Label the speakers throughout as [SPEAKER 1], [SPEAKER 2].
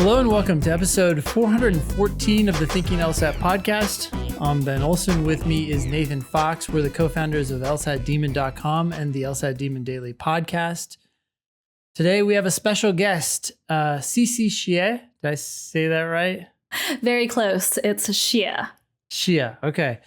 [SPEAKER 1] Hello and welcome to episode 414 of the Thinking LSAT podcast. I'm Ben Olson. With me is Nathan Fox. We're the co-founders of LSATdemon.com and the LSAT Demon Daily podcast. Today we have a special guest, Cece Xie. Did I say that right?
[SPEAKER 2] Very close. It's Xie.
[SPEAKER 1] Xie. Okay.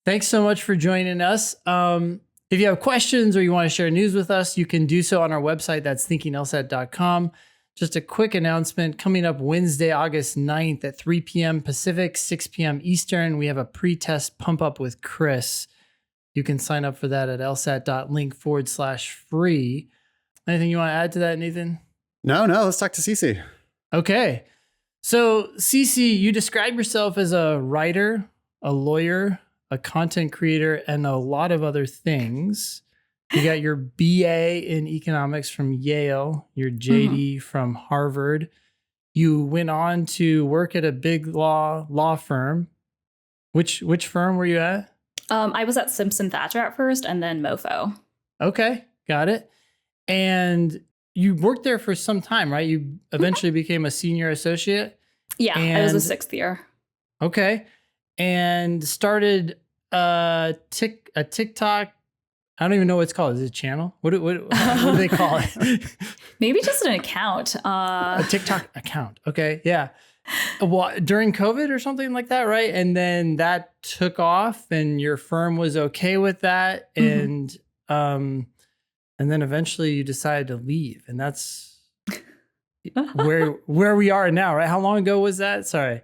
[SPEAKER 1] Thanks so much for joining us. If you have questions or you want to share news with us, you can do so on our website. That's thinkinglsat.com. Just a quick announcement coming up Wednesday, August 9th at 3 p.m. Pacific, 6 p.m. Eastern. We have a pre-test pump up with Chris. You can sign up for that at lsat.link/free. Anything you want to add to that, Nathan?
[SPEAKER 3] No, let's talk to Cece.
[SPEAKER 1] Okay. So Cece, you describe yourself as a writer, a lawyer, a content creator, and a lot of other things. You got your BA in economics from Yale, your JD from Harvard. You went on to work at a big law firm. Which firm were you at?
[SPEAKER 2] I was at Simpson Thacher at first and then MoFo.
[SPEAKER 1] Okay, got it. And you worked there for some time, right? You eventually became a senior associate?
[SPEAKER 2] Yeah, I was a sixth year.
[SPEAKER 1] Okay. And started a TikTok. I don't even know what it's called. Is it a channel? What do they call it?
[SPEAKER 2] Maybe just an account.
[SPEAKER 1] A TikTok account. Okay. Yeah. Well, during COVID or something like that, right? And then that took off and your firm was okay with that. And then eventually you decided to leave. And that's where we are now, right? How long ago was that? Sorry.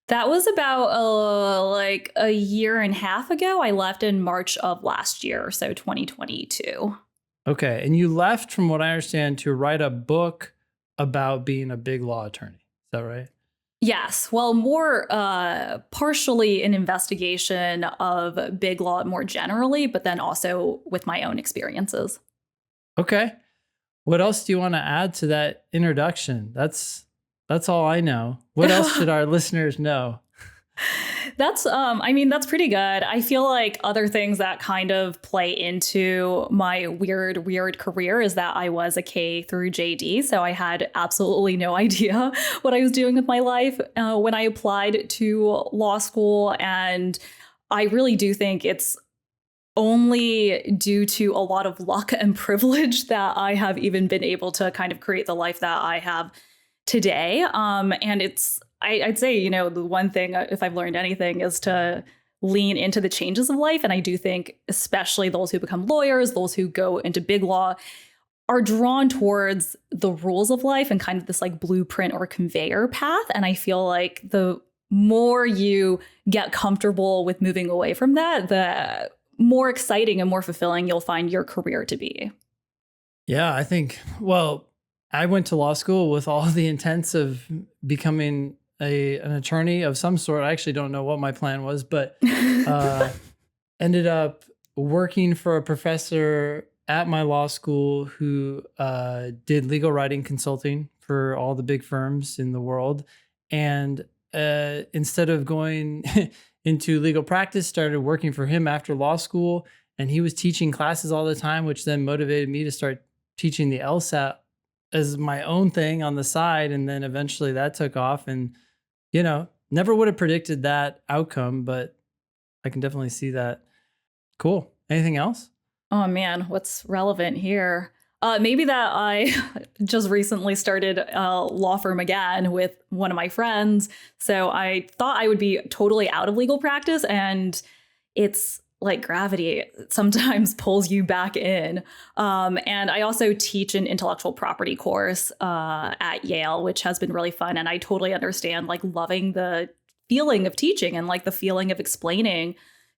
[SPEAKER 2] That was about like a year and a half ago. I left in March of last year, so 2022.
[SPEAKER 1] Okay. And you left, from what I understand, to write a book about being a big law attorney. Is that right?
[SPEAKER 2] Yes. Well, more partially an investigation of big law more generally, but then also with my own experiences.
[SPEAKER 1] Okay. What else do you want to add to that introduction? That's all I know. What else should our listeners know?
[SPEAKER 2] That's pretty good. I feel like other things that kind of play into my weird career is that I was a K through JD. So I had absolutely no idea what I was doing with my life when I applied to law school. And I really do think it's only due to a lot of luck and privilege that I have even been able to kind of create the life that I have today. And I'd say, the one thing, if I've learned anything, is to lean into the changes of life. And I do think especially those who become lawyers, those who go into big law, are drawn towards the rules of life and kind of this like blueprint or conveyor path. And I feel like the more you get comfortable with moving away from that, the more exciting and more fulfilling you'll find your career to be.
[SPEAKER 1] Yeah, I think, I went to law school with all the intents of becoming an attorney of some sort. I actually don't know what my plan was, but ended up working for a professor at my law school who did legal writing consulting for all the big firms in the world. And instead of going into legal practice, started working for him after law school. And he was teaching classes all the time, which then motivated me to start teaching the LSAT as my own thing on the side. And then eventually that took off, and, never would have predicted that outcome, but I can definitely see that. Cool. Anything else?
[SPEAKER 2] Oh man, what's relevant here? Maybe that I just recently started a law firm again with one of my friends. So I thought I would be totally out of legal practice, and it's like gravity sometimes pulls you back in. And I also teach an intellectual property course at Yale, which has been really fun. And I totally understand like loving the feeling of teaching and like the feeling of explaining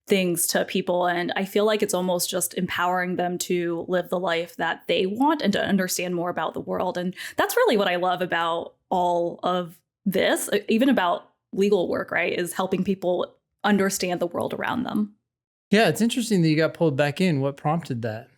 [SPEAKER 2] things to people. And I feel like it's almost just empowering them to live the life that they want and to understand more about the world. And that's really what I love about all of this, even about legal work, right, is helping people understand the world around them.
[SPEAKER 1] Yeah, it's interesting that you got pulled back in. What prompted that?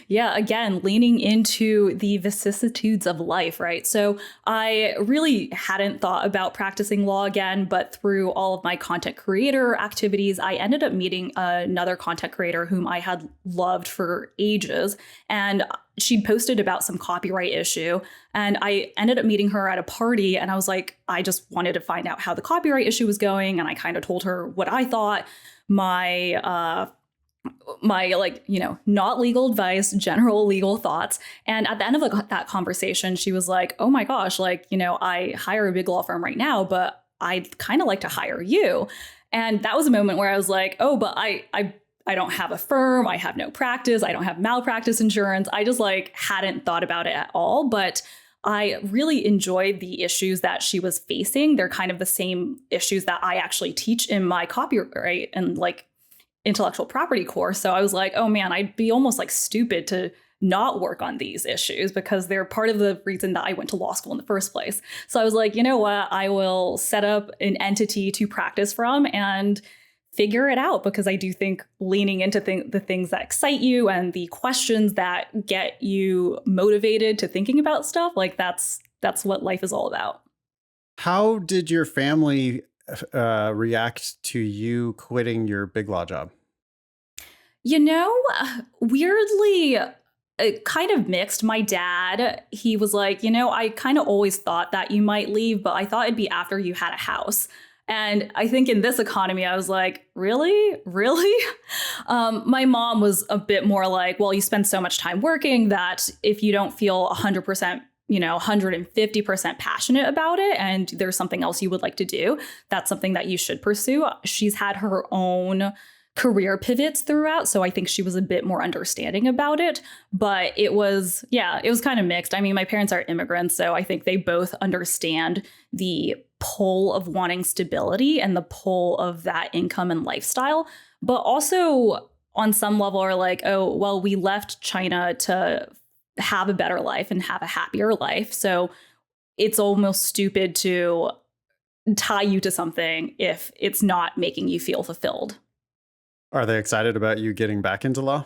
[SPEAKER 2] Yeah, again, leaning into the vicissitudes of life, right? So I really hadn't thought about practicing law again, but through all of my content creator activities, I ended up meeting another content creator whom I had loved for ages. And she'd posted about some copyright issue. And I ended up meeting her at a party. And I was like, I just wanted to find out how the copyright issue was going. And I kind of told her what I thought, my not legal advice, general legal thoughts. And at the end of that conversation, she was like, oh my gosh, I hire a big law firm right now, but I'd kind of like to hire you. And that was a moment where I was like, oh, but I don't have a firm. I have no practice. I don't have malpractice insurance. I just hadn't thought about it at all. But I really enjoyed the issues that she was facing. They're kind of the same issues that I actually teach in my copyright and intellectual property course. So I was like, oh man, I'd be almost stupid to not work on these issues because they're part of the reason that I went to law school in the first place. So I was like, you know what, I will set up an entity to practice from and figure it out, because I do think leaning into the things that excite you and the questions that get you motivated to thinking about stuff, that's what life is all about.
[SPEAKER 3] How did your family react to you quitting your big law job?
[SPEAKER 2] Weirdly, kind of mixed. My dad, he was like, I kind of always thought that you might leave, but I thought it'd be after you had a house. And I think in this economy, I was like, really? My mom was a bit more like, well, you spend so much time working that if you don't feel 100%, 150% passionate about it and there's something else you would like to do, that's something that you should pursue. She's had her own career pivots throughout, so I think she was a bit more understanding about it. But it was kind of mixed. I mean, my parents are immigrants, so I think they both understand the pull of wanting stability and the pull of that income and lifestyle, but also on some level are like, oh, well, we left China to have a better life and have a happier life. So it's almost stupid to tie you to something if it's not making you feel fulfilled.
[SPEAKER 3] Are they excited about you getting back into law?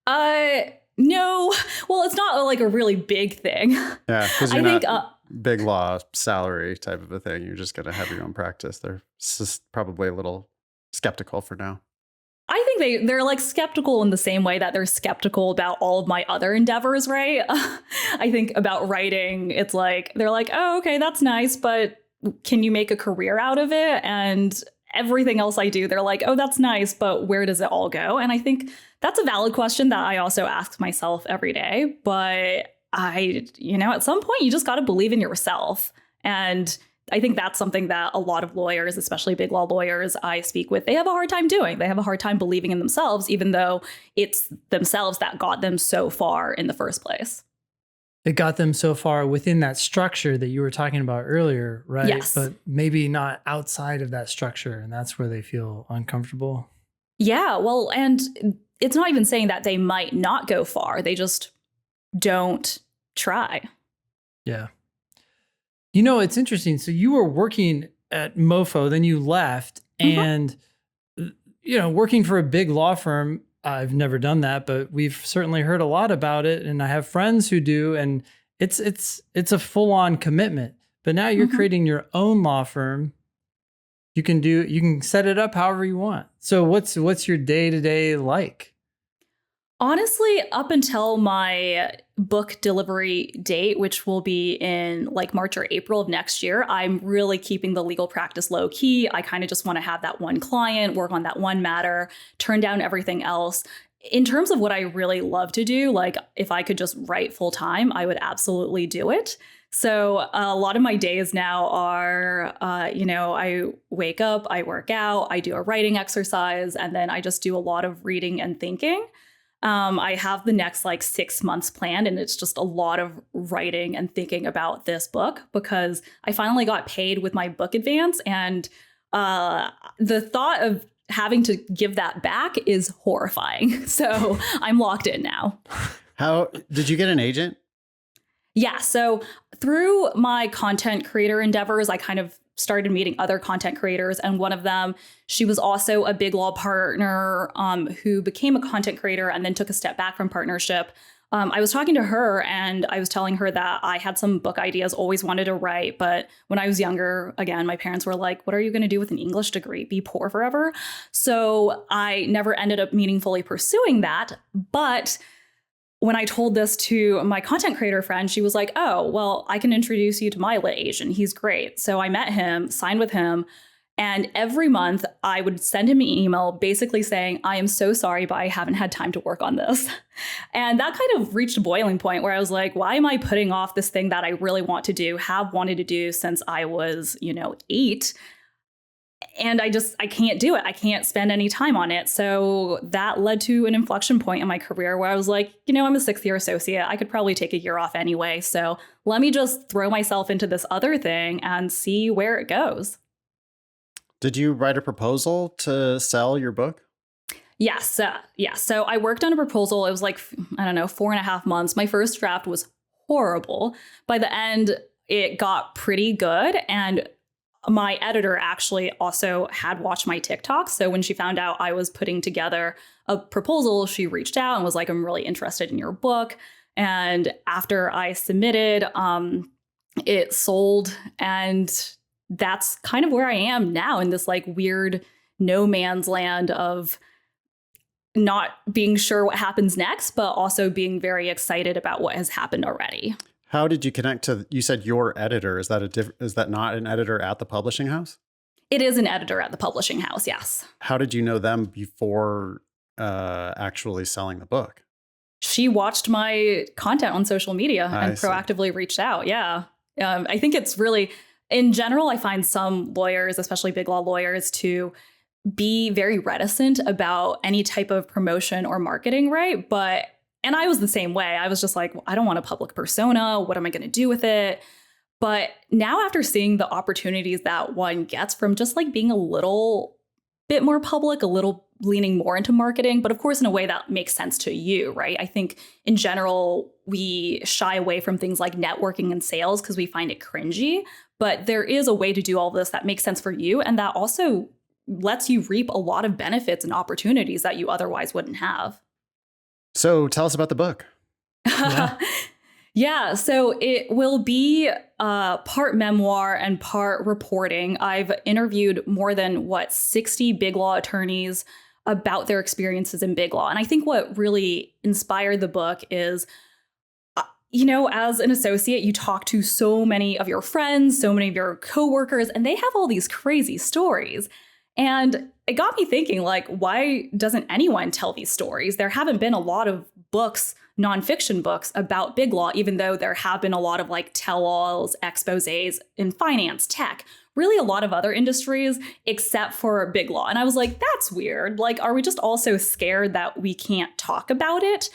[SPEAKER 2] No. Well, it's not a really big thing.
[SPEAKER 3] Yeah, because you're not big law salary type of a thing. You're just going to have your own practice. They're just probably a little skeptical for now.
[SPEAKER 2] I think they're skeptical in the same way that they're skeptical about all of my other endeavors, right? I think about writing, it's they're like, oh, okay, that's nice, but can you make a career out of it? And everything else I do, they're like, oh, that's nice, but where does it all go? And I think that's a valid question that I also ask myself every day. But at some point, you just got to believe in yourself. And I think that's something that a lot of lawyers, especially big law lawyers I speak with, they have a hard time doing. They have a hard time believing in themselves, even though it's themselves that got them so far in the first place.
[SPEAKER 1] It got them so far within that structure that you were talking about earlier, right?
[SPEAKER 2] Yes.
[SPEAKER 1] But maybe not outside of that structure, and that's where they feel uncomfortable.
[SPEAKER 2] Yeah, well, and it's not even saying that they might not go far. They just don't try.
[SPEAKER 1] Yeah. It's interesting. So you were working at MoFo, then you left, and, working for a big law firm, I've never done that, but we've certainly heard a lot about it. And I have friends who do, and it's a full on commitment, but now you're creating your own law firm. You can set it up however you want. So what's your day-to-day like?
[SPEAKER 2] Honestly, up until my book delivery date, which will be in March or April of next year, I'm really keeping the legal practice low key. I kind of just want to have that one client, work on that one matter, turn down everything else. In terms of what I really love to do, if I could just write full time, I would absolutely do it. So a lot of my days now are, I wake up, I work out, I do a writing exercise, and then I just do a lot of reading and thinking. I have the next 6 months planned, and it's just a lot of writing and thinking about this book because I finally got paid with my book advance, and the thought of having to give that back is horrifying. So I'm locked in now.
[SPEAKER 3] How did you get an agent?
[SPEAKER 2] Yeah. So through my content creator endeavors, I kind of started meeting other content creators. And one of them, she was also a Big Law partner who became a content creator and then took a step back from partnership. I was talking to her and I was telling her that I had some book ideas, always wanted to write. But when I was younger, again, my parents were like, what are you going to do with an English degree? Be poor forever? So I never ended up meaningfully pursuing that. But when I told this to my content creator friend, she was like, oh, well, I can introduce you to my lit Asian. He's great. So I met him, signed with him. And every month I would send him an email basically saying, I am so sorry, but I haven't had time to work on this. And that kind of reached a boiling point where I was like, why am I putting off this thing that I really want to do, have wanted to do since I was, 8? And I can't do it. I can't spend any time on it. So that led to an inflection point in my career where I was like, I'm a 6th year associate. I could probably take a year off anyway. So let me just throw myself into this other thing and see where it goes.
[SPEAKER 3] Did you write a proposal to sell your book?
[SPEAKER 2] Yes. So I worked on a proposal. It was like, 4.5 months. My first draft was horrible. By the end, it got pretty good. And my editor actually also had watched my TikTok. So when she found out I was putting together a proposal, she reached out and was like, I'm really interested in your book. And after I submitted, it sold. And that's kind of where I am now, in this like weird no man's land of not being sure what happens next, but also being very excited about what has happened already.
[SPEAKER 3] How did you connect to, you said your editor, is that not an editor at the publishing house?
[SPEAKER 2] It is an editor at the publishing house, yes.
[SPEAKER 3] How did you know them before actually selling the book?
[SPEAKER 2] She watched my content on social media and proactively reached out. Yeah. I think it's really, in general, I find some lawyers, especially big law lawyers, to be very reticent about any type of promotion or marketing, right? And I was the same way. I was just like, well, I don't want a public persona. What am I going to do with it? But now, after seeing the opportunities that one gets from just like being a little bit more public, a little leaning more into marketing, but of course in a way that makes sense to you, right? I think in general, we shy away from things like networking and sales because we find it cringy. But there is a way to do all this that makes sense for you. And that also lets you reap a lot of benefits and opportunities that you otherwise wouldn't have.
[SPEAKER 3] So tell us about the book.
[SPEAKER 2] Yeah, so it will be part memoir and part reporting. I've interviewed more than 60 big law attorneys about their experiences in big law. And I think what really inspired the book is, as an associate, you talk to so many of your friends, so many of your coworkers, and they have all these crazy stories. And it got me thinking, like, why doesn't anyone tell these stories? There haven't been a lot of books, nonfiction books about big law, even though there have been a lot of like tell-alls, exposés in finance, tech, really a lot of other industries, except for big law. And I was like, that's weird. Like, are we just all so scared that we can't talk about it?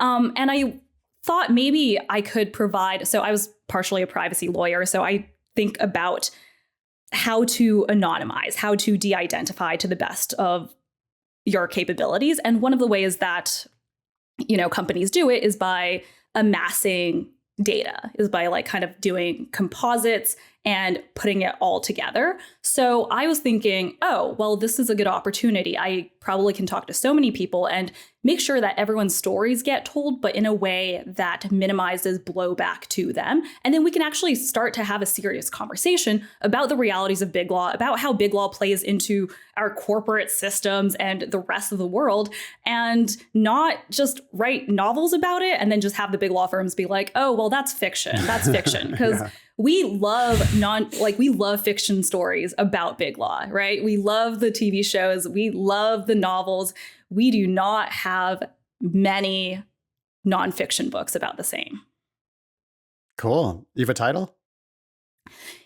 [SPEAKER 2] And I thought maybe I could provide, so I was partially a privacy lawyer, so I think about how to anonymize, how to de-identify to the best of your capabilities. And one of the ways that, companies do it is by amassing data, is by like kind of doing composites and putting it all together. So I was thinking, oh, well, this is a good opportunity. I probably can talk to so many people and make sure that everyone's stories get told, but in a way that minimizes blowback to them. And then we can actually start to have a serious conversation about the realities of big law, about how big law plays into our corporate systems and the rest of the world, and not just write novels about it and then just have the big law firms be like, oh, well, that's fiction. That's fiction. Because we love fiction stories about big law, right? We love the TV shows. We love the novels. We do not have many nonfiction books about the same.
[SPEAKER 3] Cool. You have a title?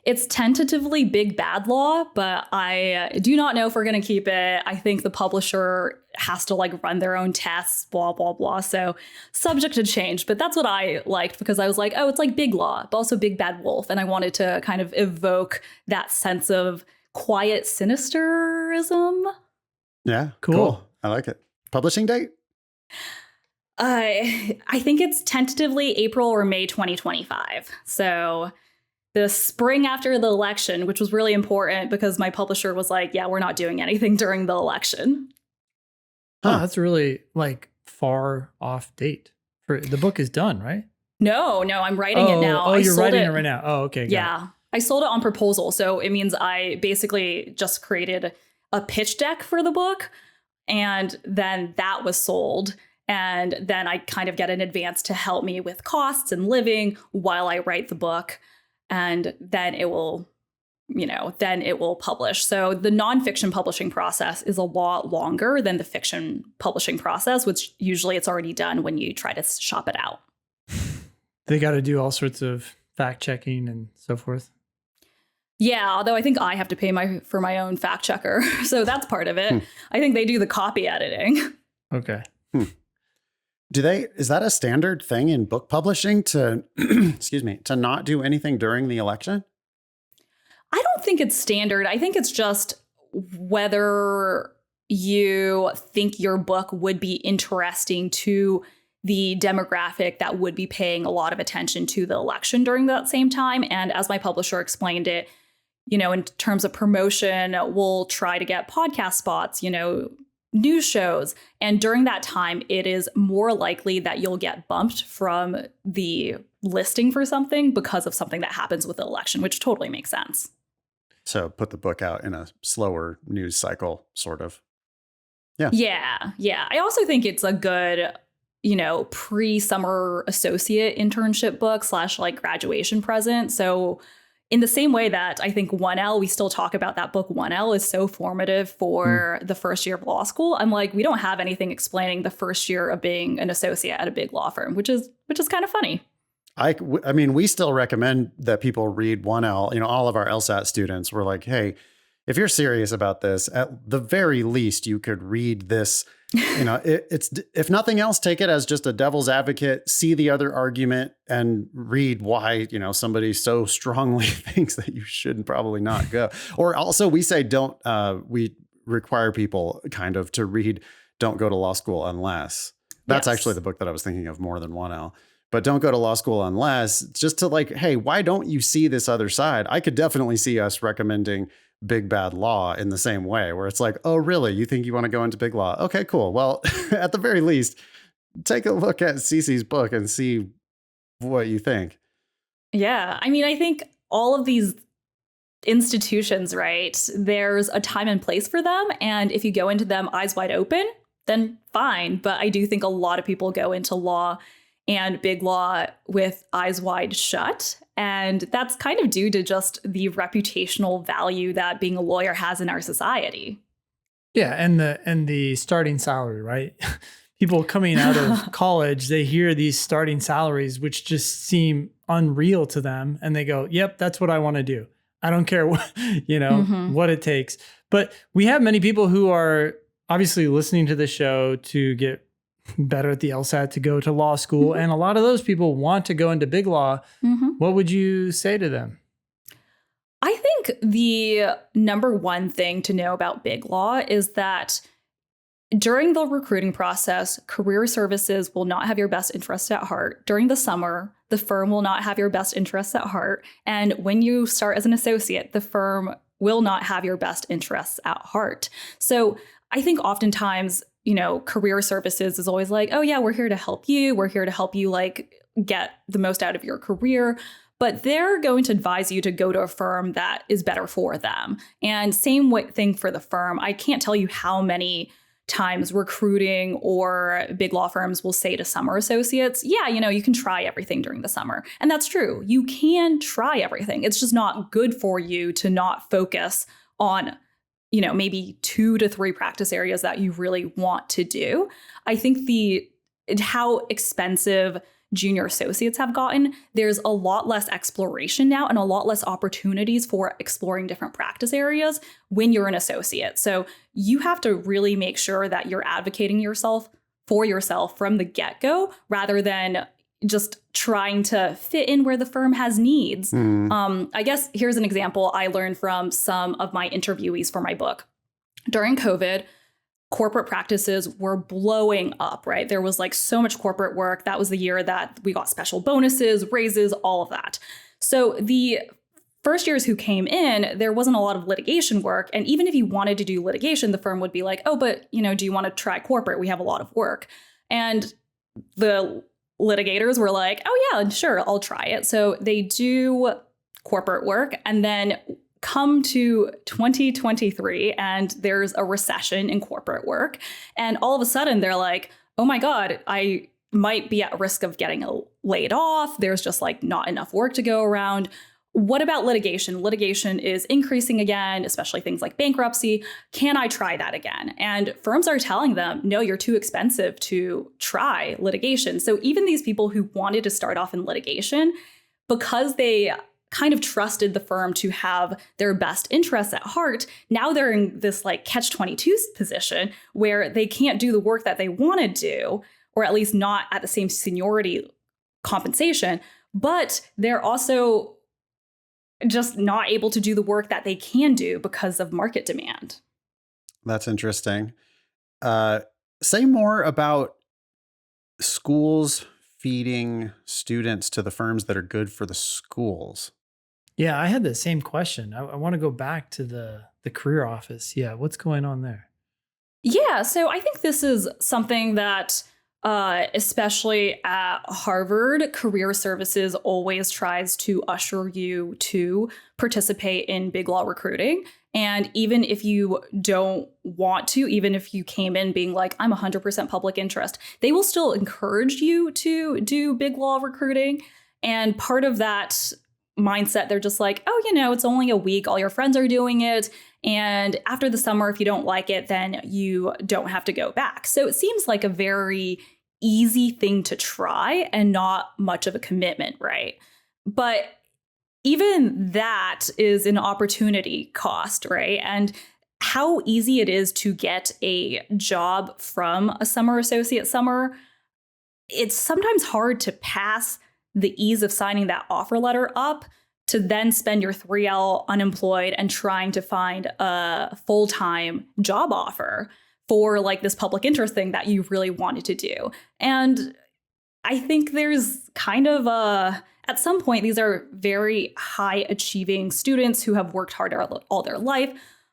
[SPEAKER 2] It's tentatively Big Bad Law, but I do not know if we're going to keep it. I think the publisher has to like run their own tests, blah, blah, blah. So subject to change. But that's what I liked because I was like, oh, it's like Big Law, but also Big Bad Wolf. And I wanted to kind of evoke that sense of quiet sinisterism.
[SPEAKER 3] Yeah, cool. I like it. Publishing date?
[SPEAKER 2] I think it's tentatively April or May 2025. So the spring after the election, which was really important because my publisher was like, yeah, we're not doing anything during the election.
[SPEAKER 1] Oh, that's really like far off date. For the book is done, right?
[SPEAKER 2] No, I'm writing it now.
[SPEAKER 1] Oh, you're writing it right now. Oh, okay.
[SPEAKER 2] Yeah. I sold it on proposal. So it means I basically just created a pitch deck for the book, and then that was sold. And then I kind of get an advance to help me with costs and living while I write the book. And then it will, publish. So the nonfiction publishing process is a lot longer than the fiction publishing process, which usually it's already done when you try to shop it out.
[SPEAKER 1] They got to do all sorts of fact checking and so forth.
[SPEAKER 2] Yeah, although I think I have to pay for my own fact checker. So that's part of it. I think they do the copy editing.
[SPEAKER 1] Okay.
[SPEAKER 3] Is that a standard thing in book publishing to, to not do anything during the election?
[SPEAKER 2] I don't think it's standard. I think it's just whether you think your book would be interesting to the demographic that would be paying a lot of attention to the election during that same time. And as my publisher explained it, in terms of promotion, we'll try to get podcast spots, news shows. And during that time, it is more likely that you'll get bumped from the listing for something because of something that happens with the election, which totally makes sense.
[SPEAKER 3] So put the book out in a slower news cycle, sort of. Yeah.
[SPEAKER 2] Yeah. I also think it's a good, pre-summer associate internship book / like graduation present. So in the same way that I think 1L, we still talk about that book 1L is so formative for the first year of law school. I'm like, we don't have anything explaining the first year of being an associate at a big law firm, which is kind of funny.
[SPEAKER 3] I mean, we still recommend that people read 1L. All of our LSAT students were like, hey, if you're serious about this, at the very least, you could read this. It's if nothing else, take it as just a devil's advocate, see the other argument and read why, somebody so strongly thinks that you should probably not go. Or also we say we require people kind of to read Don't Go to Law School Unless. That's actually the book that I was thinking of more than 1L. But Don't Go to Law School Unless, just to like, hey, why don't you see this other side? I could definitely see us recommending Big Bad Law in the same way, where it's like, oh, really? You think you want to go into big law? Okay, cool. Well, at the very least, take a look at Cece's book and see what you think.
[SPEAKER 2] Yeah. I mean, I think all of these institutions, right, there's a time and place for them. And if you go into them eyes wide open, then fine. But I do think a lot of people go into law and big law with eyes wide shut. And that's kind of due to just the reputational value that being a lawyer has in our society.
[SPEAKER 1] Yeah, and the starting salary, right? People coming out of college, they hear these starting salaries, which just seem unreal to them. And they go, yep, that's what I want to do. I don't care what, what it takes. But we have many people who are obviously listening to the show to get better at the LSAT, to go to law school. And a lot of those people want to go into big law. What would you say to them?
[SPEAKER 2] I think the number one thing to know about big law is that during the recruiting process, career services will not have your best interests at heart. During the summer, the firm will not have your best interests at heart. And when you start as an associate, the firm will not have your best interests at heart. So I think oftentimes, career services is always like, oh yeah, we're here to help you. We're here to help you like get the most out of your career. But they're going to advise you to go to a firm that is better for them. And same thing for the firm. I can't tell you how many times recruiting or big law firms will say to summer associates, yeah, you can try everything during the summer. And that's true. You can try everything. It's just not good for you to not focus on maybe 2 to 3 practice areas that you really want to do. I think how expensive junior associates have gotten, there's a lot less exploration now and a lot less opportunities for exploring different practice areas when you're an associate. So you have to really make sure that you're advocating for yourself from the get-go rather than just trying to fit in where the firm has needs. I guess here's an example I learned from some of my interviewees for my book. During COVID, corporate practices were blowing up, right? There was like so much corporate work. That was the year that we got special bonuses, raises, all of that. So the first years who came in, there wasn't a lot of litigation work. And even if you wanted to do litigation, the firm would be like, oh, but, do you want to try corporate? We have a lot of work. And the litigators were like, oh, yeah, sure, I'll try it. So they do corporate work and then come to 2023 and there's a recession in corporate work. And all of a sudden they're like, oh, my God, I might be at risk of getting laid off. There's just like not enough work to go around. What about litigation? Litigation is increasing again, especially things like bankruptcy. Can I try that again? And firms are telling them, no, you're too expensive to try litigation. So even these people who wanted to start off in litigation, because they kind of trusted the firm to have their best interests at heart, now they're in this like catch-22 position where they can't do the work that they want to do, or at least not at the same seniority compensation, but they're also just not able to do the work that they can do because of market demand.
[SPEAKER 3] That's interesting. Say more about schools feeding students to the firms that are good for the schools.
[SPEAKER 1] Yeah, I had the same question. I want to go back to the career office. Yeah, what's going on there?
[SPEAKER 2] Yeah, so I think this is something that especially at Harvard, career services always tries to usher you to participate in big law recruiting. And even if you don't want to, even if you came in being like, I'm 100% public interest, they will still encourage you to do big law recruiting. And part of that mindset, they're just like, oh, it's only a week. All your friends are doing it. And after the summer, if you don't like it, then you don't have to go back. So it seems like a very easy thing to try and not much of a commitment, right? But even that is an opportunity cost, right? And how easy it is to get a job from a summer associate summer, it's sometimes hard to pass the ease of signing that offer letter up to then spend your 3L unemployed and trying to find a full-time job offer for like this public interest thing that you really wanted to do. And I think there's kind of at some point, these are very high achieving students who have worked hard all their life.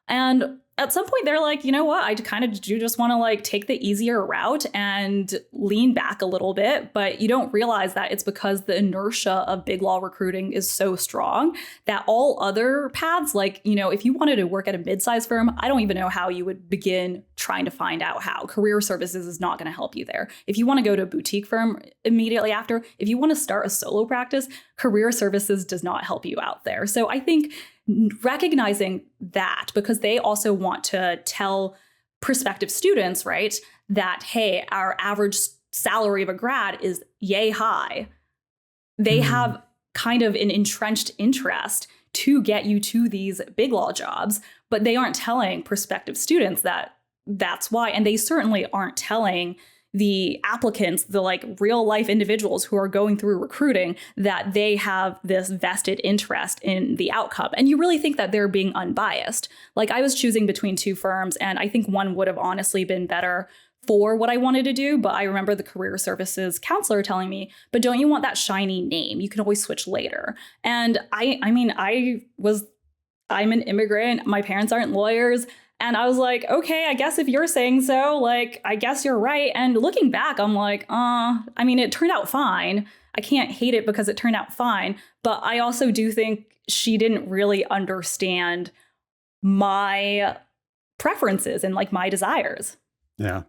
[SPEAKER 2] And at some point, they're like, you know what? I kind of do just want to like take the easier route and lean back a little bit. But you don't realize that it's because the inertia of big law recruiting is so strong that all other paths, like, if you wanted to work at a mid-sized firm, I don't even know how you would begin trying to find out how. Career services is not going to help you there. If you want to go to a boutique firm immediately after, if you want to start a solo practice, career services does not help you out there. So I think recognizing that, because they also want to tell prospective students, right, that, hey, our average salary of a grad is yay high. They have kind of an entrenched interest to get you to these big law jobs, but they aren't telling prospective students that that's why. And they certainly aren't telling the applicants, the like real life individuals who are going through recruiting, that they have this vested interest in the outcome. And you really think that they're being unbiased. Like, I was choosing between two firms, and I think one would have honestly been better for what I wanted to do. But I remember the career services counselor telling me, but don't you want that shiny name? You can always switch later. And I'm an immigrant. My parents aren't lawyers. And I was like, okay, I guess if you're saying so, like, I guess you're right. And looking back, I'm like, it turned out fine. I can't hate it because it turned out fine. But I also do think she didn't really understand my preferences and like my desires.
[SPEAKER 3] Yeah.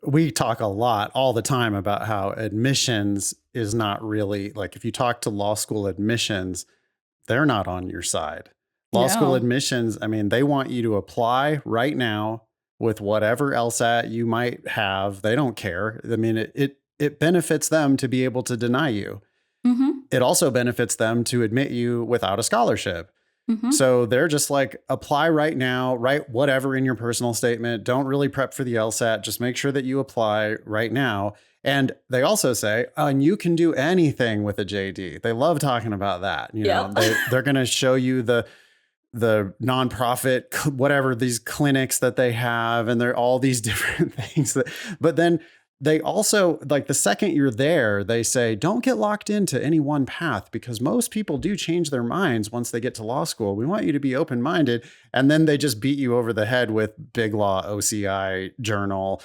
[SPEAKER 3] We talk a lot all the time about how admissions is not really, like, if you talk to law school admissions, they're not on your side. Law school admissions, they want you to apply right now with whatever LSAT you might have. They don't care. It benefits them to be able to deny you. Mm-hmm. It also benefits them to admit you without a scholarship. Mm-hmm. So they're just like, apply right now, write whatever in your personal statement. Don't really prep for the LSAT. Just make sure that you apply right now. And they also say, and you can do anything with a JD. They love talking about that. They're going to show you the nonprofit, whatever, these clinics that they have, and they're all these different things but then they also, like, the second you're there, they say, don't get locked into any one path, because most people do change their minds once they get to law school. We want you to be open-minded. And then they just beat you over the head with big law, OCI, journal,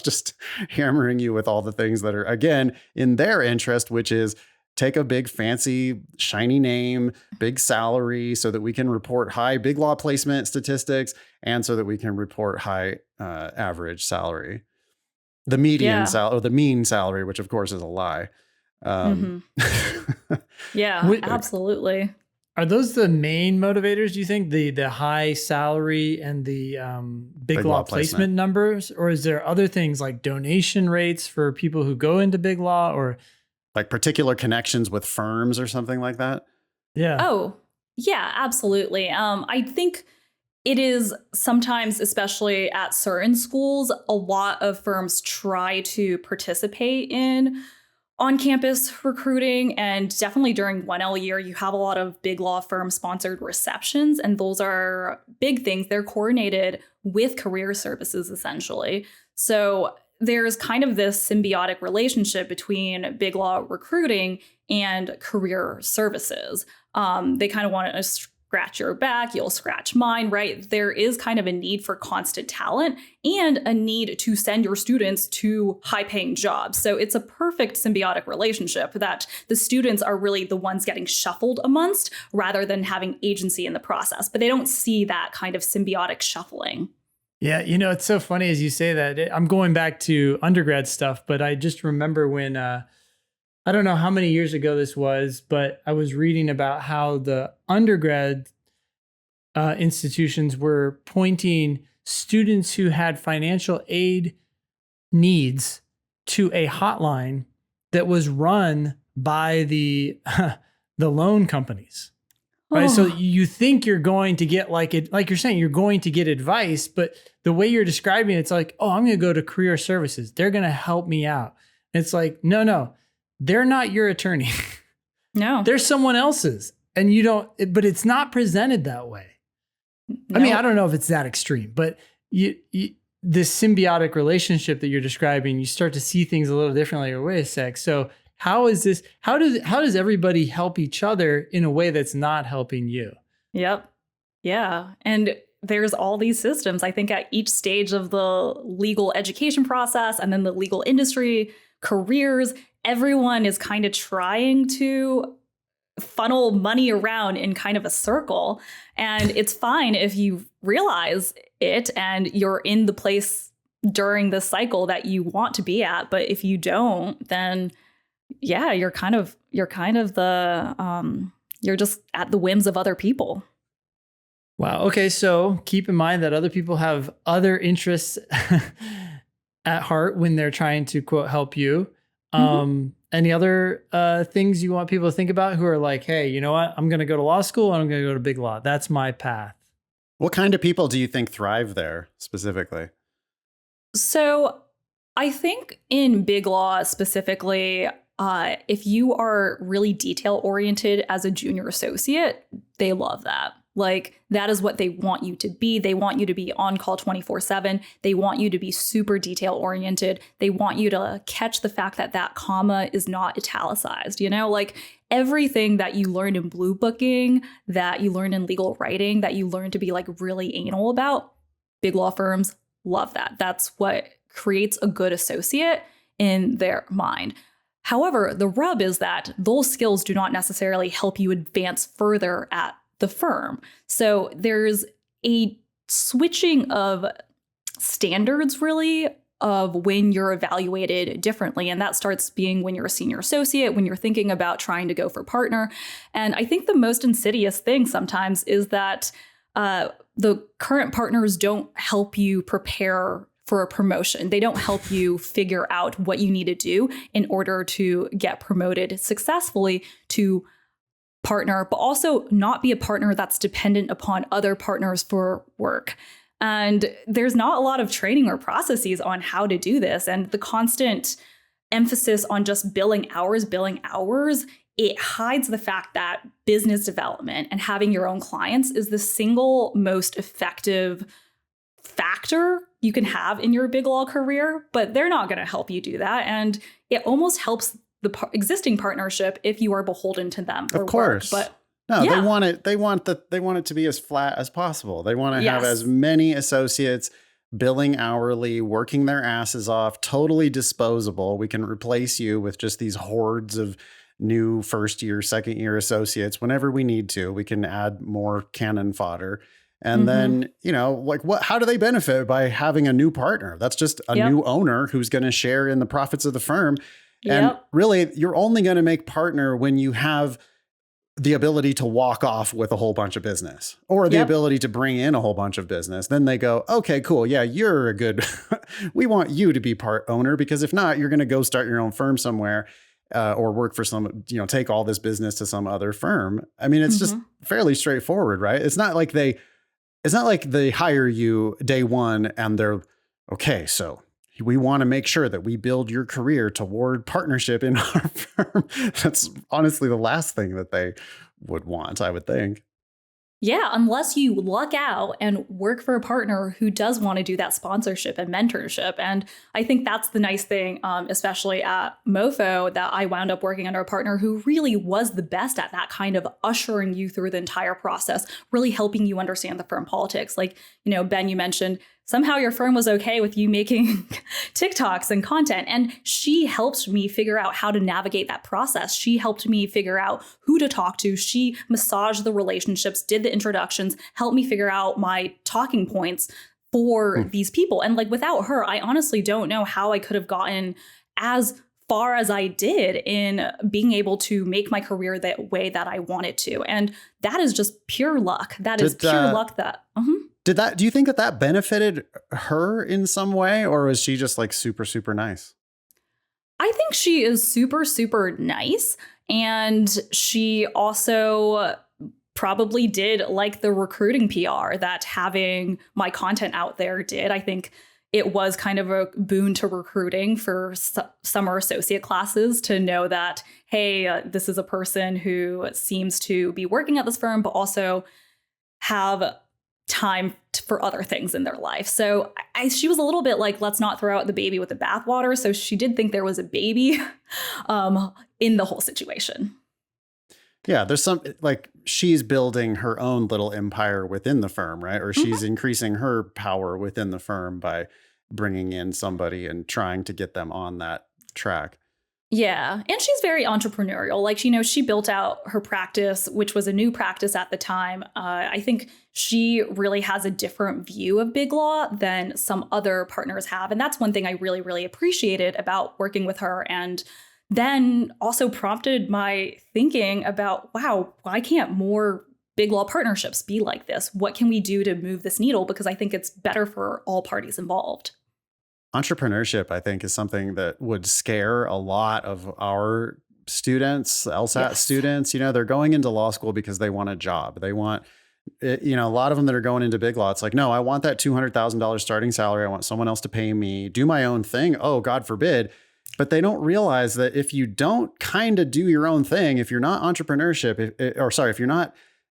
[SPEAKER 3] just hammering you with all the things that are, again, in their interest, which is take a big, fancy, shiny name, big salary, so that we can report high big law placement statistics, and so that we can report high average salary. The median salary, or the mean salary, which of course is a lie.
[SPEAKER 2] Yeah, absolutely.
[SPEAKER 1] Are those the main motivators, do you think? The high salary and the big law placement numbers? Or is there other things like donation rates for people who go into big law, or
[SPEAKER 3] like particular connections with firms or something like that?
[SPEAKER 1] Yeah.
[SPEAKER 2] Oh, yeah, absolutely. I think it is sometimes, especially at certain schools, a lot of firms try to participate in on-campus recruiting, and definitely during 1L year, you have a lot of big law firm sponsored receptions, and those are big things. They're coordinated with career services, essentially. So there's kind of this symbiotic relationship between big law recruiting and career services. They kind of want to scratch your back, you'll scratch mine, right? There is kind of a need for constant talent and a need to send your students to high-paying jobs. So it's a perfect symbiotic relationship that the students are really the ones getting shuffled amongst rather than having agency in the process. But they don't see that kind of symbiotic shuffling.
[SPEAKER 1] Yeah, it's so funny as you say that. I'm going back to undergrad stuff, but I just remember when, I don't know how many years ago this was, but I was reading about how the undergrad institutions were pointing students who had financial aid needs to a hotline that was run by the loan companies. Right.
[SPEAKER 2] Oh.
[SPEAKER 1] So you think you're going to get like you're saying, you're going to get advice, but the way you're describing it, it's like, oh, I'm going to go to career services. They're going to help me out. And it's like, no, they're not your attorney.
[SPEAKER 2] No,
[SPEAKER 1] they're someone else's. And you don't, but it's not presented that way.
[SPEAKER 2] No.
[SPEAKER 1] I mean, I don't know if it's that extreme, but this symbiotic relationship that you're describing, you start to see things a little differently. Or wait a sec. So how is this? How does everybody help each other in a way that's not helping you?
[SPEAKER 2] Yep. Yeah. And there's all these systems, I think, at each stage of the legal education process and then the legal industry, careers, everyone is kind of trying to funnel money around in kind of a circle. And it's fine if you realize it and you're in the place during the cycle that you want to be at. But if you don't, then yeah, you're just at the whims of other people.
[SPEAKER 1] Wow. Okay. So keep in mind that other people have other interests at heart when they're trying to, quote, help you. Any other things you want people to think about who are like, hey, you know what? I'm going to go to law school and I'm going to go to big law. That's my path.
[SPEAKER 3] What kind of people do you think thrive there specifically?
[SPEAKER 2] So I think in big law specifically, if you are really detail oriented as a junior associate, they love that. Like, that is what they want you to be. They want you to be on call 24/7. They want you to be super detail oriented. They want you to catch the fact that that comma is not italicized, like everything that you learned in blue booking, that you learned in legal writing, that you learned to be like really anal about. Big law firms love that. That's what creates a good associate in their mind. However, the rub is that those skills do not necessarily help you advance further at the firm. So there's a switching of standards, really, of when you're evaluated differently. And that starts being when you're a senior associate, when you're thinking about trying to go for partner. And I think the most insidious thing sometimes is that the current partners don't help you prepare for a promotion. They don't help you figure out what you need to do in order to get promoted successfully to partner, but also not be a partner that's dependent upon other partners for work. And there's not a lot of training or processes on how to do this. And the constant emphasis on just billing hours, it hides the fact that business development and having your own clients is the single most effective factor you can have in your big law career, but they're not going to help you do that. And it almost helps the existing partnership if you are beholden to them for
[SPEAKER 3] Of course.
[SPEAKER 2] work. But
[SPEAKER 3] no,
[SPEAKER 2] yeah.
[SPEAKER 3] they want it to be as flat as possible. They want to have
[SPEAKER 2] Yes.
[SPEAKER 3] as many associates billing hourly, working their asses off, totally disposable. We can replace you with just these hordes of new first year, second year associates whenever we need to. We can add more cannon fodder. And then, like how do they benefit by having a new partner? That's just a new owner who's going to share in the profits of the firm. And really, you're only going to make partner when you have the ability to walk off with a whole bunch of business or the ability to bring in a whole bunch of business. Then they go, okay, cool. Yeah, you're a good, we want you to be part owner, because if not, you're going to go start your own firm somewhere or work for some, take all this business to some other firm. I mean, it's just fairly straightforward, right? It's not like they hire you day one and they're okay. So we want to make sure that we build your career toward partnership in our firm. That's honestly the last thing that they would want, I would think.
[SPEAKER 2] Yeah, unless you luck out and work for a partner who does want to do that sponsorship and mentorship. And I think that's the nice thing, especially at MoFo, that I wound up working under a partner who really was the best at that kind of ushering you through the entire process, really helping you understand the firm politics. Like, Ben, you mentioned somehow your firm was okay with you making TikToks and content. And she helped me figure out how to navigate that process. She helped me figure out who to talk to. She massaged the relationships, did the introductions, helped me figure out my talking points for these people. And like without her, I honestly don't know how I could have gotten as far as I did in being able to make my career that way that I wanted to. And that is just pure luck. That is pure luck that...
[SPEAKER 3] Do you think that benefited her in some way, or was she just like super, super nice?
[SPEAKER 2] I think she is super, super nice. And she also probably did like the recruiting PR that having my content out there did. I think it was kind of a boon to recruiting for summer associate classes to know that, hey, this is a person who seems to be working at this firm, but also have time for other things in their life. So she was a little bit like, let's not throw out the baby with the bathwater. So she did think there was a baby in the whole situation.
[SPEAKER 3] Yeah, there's some like she's building her own little empire within the firm, right? Or she's increasing her power within the firm by bringing in somebody and trying to get them on that track.
[SPEAKER 2] Yeah. And she's very entrepreneurial. Like, she built out her practice, which was a new practice at the time. I think she really has a different view of big law than some other partners have. And that's one thing I really, really appreciated about working with her. And then also prompted my thinking about, wow, why can't more big law partnerships be like this? What can we do to move this needle? Because I think it's better for all parties involved.
[SPEAKER 3] Entrepreneurship, I think, is something that would scare a lot of our students, LSAT students. They're going into law school because they want a job. They want, a lot of them that are going into big law. It's like, no, I want that $200,000 starting salary. I want someone else to pay me, do my own thing. Oh, God forbid. But they don't realize that if you don't kind of do your own thing, if you're not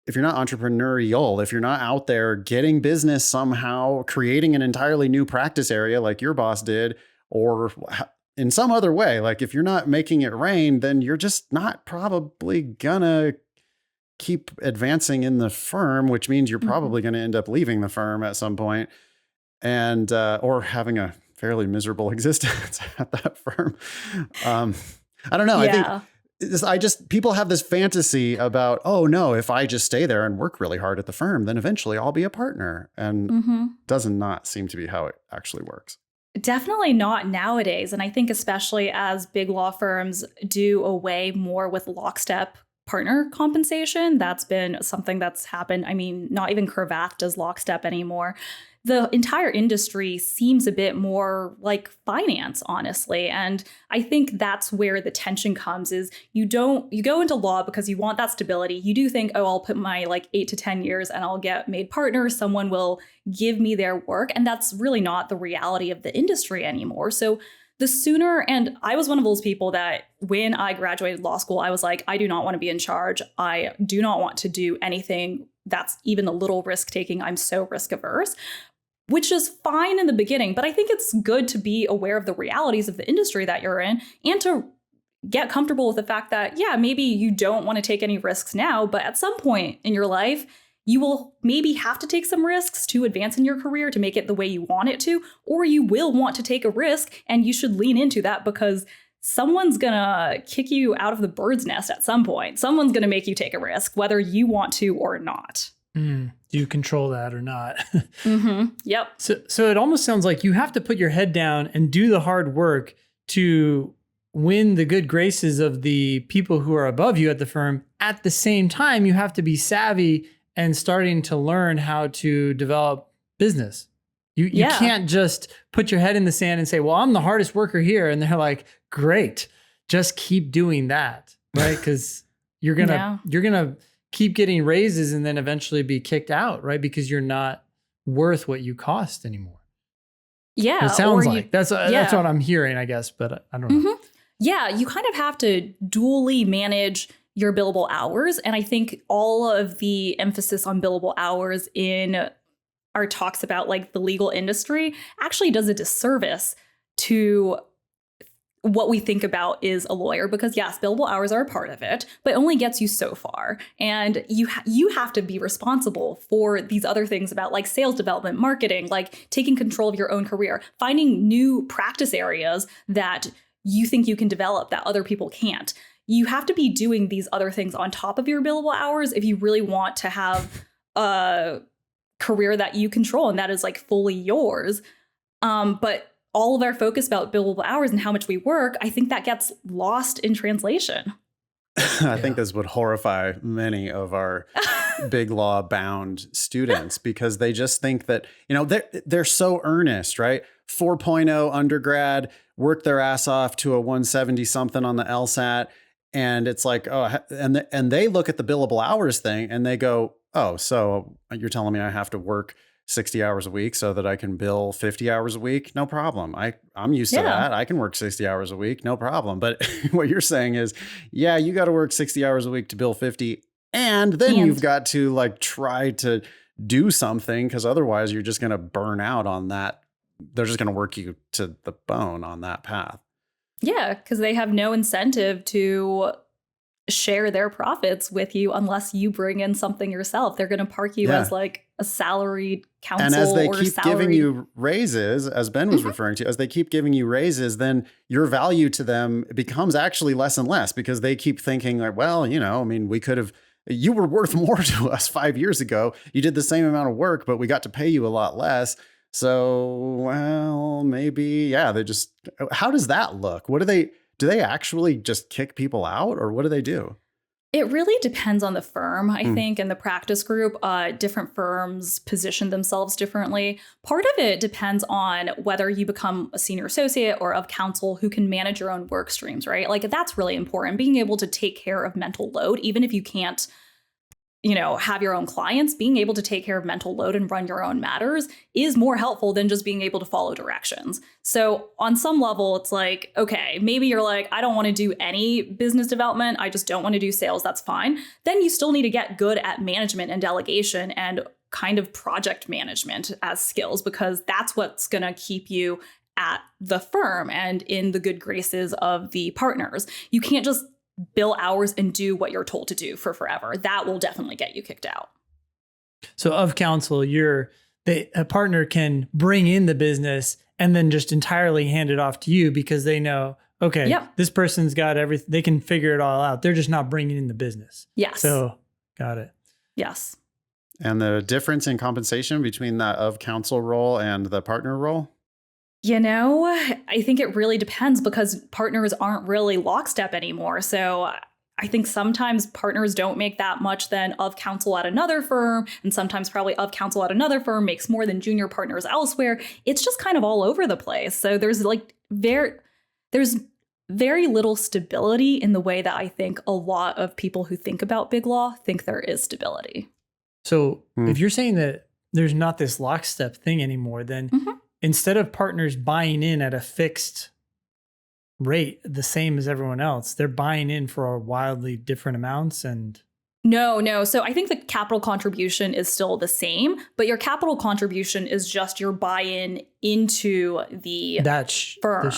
[SPEAKER 3] if you're not entrepreneurial, if you're not out there getting business somehow, creating an entirely new practice area like your boss did, or in some other way, like if you're not making it rain, then you're just not probably gonna keep advancing in the firm, which means you're probably going to end up leaving the firm at some point and, or having a fairly miserable existence at that firm. I don't know.
[SPEAKER 2] Yeah.
[SPEAKER 3] I think people have this fantasy about, oh no, if I just stay there and work really hard at the firm, then eventually I'll be a partner. And does not seem to be how it actually works.
[SPEAKER 2] Definitely not nowadays. And I think especially as big law firms do away more with lockstep partner compensation, that's been something that's happened. I mean, not even Cravath does lockstep anymore. The entire industry seems a bit more like finance, honestly. And I think that's where the tension comes is you go into law because you want that stability. You do think, oh, I'll put my 8 to 10 years and I'll get made partner. Someone will give me their work. And that's really not the reality of the industry anymore. So the sooner, and I was one of those people that when I graduated law school, I was like, I do not want to be in charge. I do not want to do anything that's even a little risk taking. I'm so risk averse. which is fine in the beginning. But I think it's good to be aware of the realities of the industry that you're in and to get comfortable with the fact that, yeah, maybe you don't want to take any risks now, but at some point in your life, you will maybe have to take some risks to advance in your career to make it the way you want it to, or you will want to take a risk and you should lean into that because someone's gonna kick you out of the bird's nest at some point. Someone's gonna make you take a risk, whether you want to or not.
[SPEAKER 1] Do you control that or not?
[SPEAKER 2] Yep.
[SPEAKER 1] So it almost sounds like you have to put your head down and do the hard work to win the good graces of the people who are above you at the firm. At the same time, you have to be savvy and starting to learn how to develop business. You can't just put your head in the sand and say, well, I'm the hardest worker here. And they're like, great, just keep doing that, right? Because you're gonna keep getting raises and then eventually be kicked out, right? Because you're not worth what you cost anymore.
[SPEAKER 2] Yeah.
[SPEAKER 1] It sounds like that's what I'm hearing, I guess, but I don't know.
[SPEAKER 2] Yeah, you kind of have to dually manage your billable hours. And I think all of the emphasis on billable hours in our talks about like the legal industry actually does a disservice to what we think about is a lawyer, because yes, billable hours are a part of it, but it only gets you so far. And you have to be responsible for these other things about like sales development, marketing, like taking control of your own career, finding new practice areas that you think you can develop that other people can't. You have to be doing these other things on top of your billable hours if you really want to have a career that you control and that is like fully yours. But all of our focus about billable hours and how much we work, I think that gets lost in translation.
[SPEAKER 3] I think this would horrify many of our big law bound students because they just think that, they're so earnest, right? 4.0 undergrad, work their ass off to a 170 something on the LSAT. And it's like, and they look at the billable hours thing and they go, oh, so you're telling me I have to work 60 hours a week so that I can bill 50 hours a week? No problem. I'm used to that. I can work 60 hours a week. No problem. But what you're saying is, yeah, you got to work 60 hours a week to bill 50. And then you've got to like try to do something because otherwise you're just going to burn out on that. They're just going to work you to the bone on that path.
[SPEAKER 2] Yeah, because they have no incentive to share their profits with you unless you bring in something yourself. They're going to park you as like a salaried counsel.
[SPEAKER 3] And as they keep giving you raises, as Ben was referring to, as they keep giving you raises, then your value to them becomes actually less and less because they keep thinking like, well, you were worth more to us 5 years ago. You did the same amount of work, but we got to pay you a lot less. So, well, maybe, how does that look? Do they actually just kick people out or what do they do?
[SPEAKER 2] It really depends on the firm, I think, and the practice group. Different firms position themselves differently. Part of it depends on whether you become a senior associate or of counsel who can manage your own work streams, right? Like that's really important. Being able to take care of mental load, even if you can't have your own clients, being able to take care of mental load and run your own matters is more helpful than just being able to follow directions. So on some level, it's like, okay, maybe you're like, I don't want to do any business development. I just don't want to do sales. That's fine. Then you still need to get good at management and delegation and kind of project management as skills, because that's what's going to keep you at the firm and in the good graces of the partners. You can't just bill hours and do what you're told to do for forever. That will definitely get you kicked out.
[SPEAKER 1] So of counsel, a partner can bring in the business and then just entirely hand it off to you because they know, okay, this person's got everything. They can figure it all out. They're just not bringing in the business.
[SPEAKER 2] Yes.
[SPEAKER 1] So got it.
[SPEAKER 2] Yes.
[SPEAKER 3] And the difference in compensation between that of counsel role and the partner role?
[SPEAKER 2] I think it really depends because partners aren't really lockstep anymore. So I think sometimes partners don't make that much then of counsel at another firm, and sometimes probably of counsel at another firm makes more than junior partners elsewhere. It's just kind of all over the place. So there's very little stability in the way that I think a lot of people who think about big law think there is stability.
[SPEAKER 1] So if you're saying that there's not this lockstep thing anymore, then instead of partners buying in at a fixed rate, the same as everyone else, they're buying in for wildly different amounts. And
[SPEAKER 2] No. So I think the capital contribution is still the same, but your capital contribution is just your buy-in into the firm.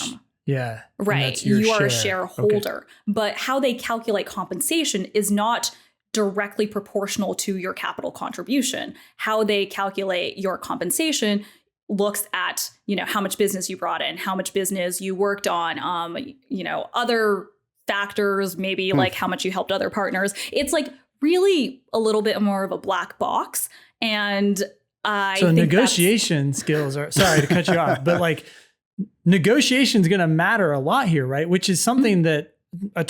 [SPEAKER 1] Yeah.
[SPEAKER 2] Right. You are a shareholder. Okay. But how they calculate compensation is not directly proportional to your capital contribution. How they calculate your compensation looks at, how much business you brought in, how much business you worked on, other factors, maybe like how much you helped other partners. It's like really a little bit more of a black box. And I think
[SPEAKER 1] negotiation skills are, sorry to cut you off, but like negotiation is going to matter a lot here, right? Which is something that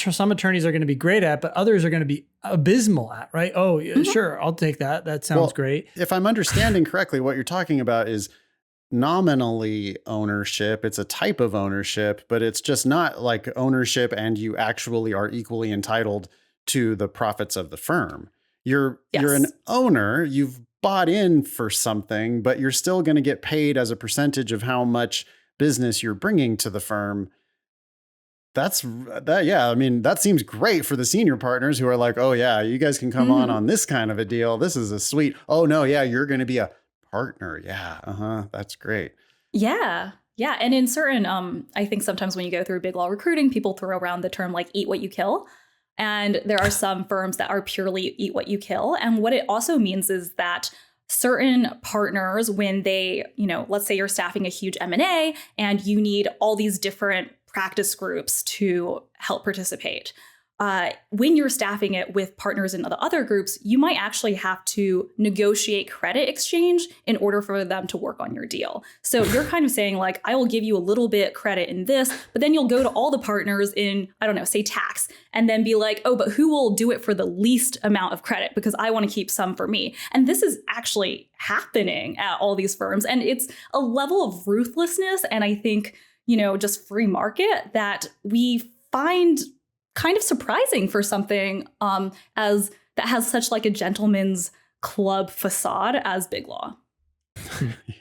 [SPEAKER 1] some attorneys are going to be great at, but others are going to be abysmal at, right? Oh, yeah, sure, I'll take that. That sounds great.
[SPEAKER 3] If I'm understanding correctly, what you're talking about is nominally ownership. It's a type of ownership, but it's just not like ownership and you actually are equally entitled to the profits of the firm. You're an owner, you've bought in for something, but you're still going to get paid as a percentage of how much business you're bringing to the firm. That seems great for the senior partners who are like, oh yeah, you guys can come on this kind of a deal. This is a sweet, oh no, yeah, you're going to be a partner. Yeah. That's great.
[SPEAKER 2] Yeah. Yeah. And in certain, I think sometimes when you go through big law recruiting, people throw around the term like eat what you kill. And there are some firms that are purely eat what you kill. And what it also means is that certain partners, when they, let's say you're staffing a huge M&A and you need all these different practice groups to help participate. When you're staffing it with partners in the other groups, you might actually have to negotiate credit exchange in order for them to work on your deal. So you're kind of saying like, I will give you a little bit credit in this, but then you'll go to all the partners in, I don't know, say tax, and then be like, oh, but who will do it for the least amount of credit because I want to keep some for me. And this is actually happening at all these firms. And it's a level of ruthlessness. And I think, just free market that we find kind of surprising for something as that has such like a gentleman's club facade as big law.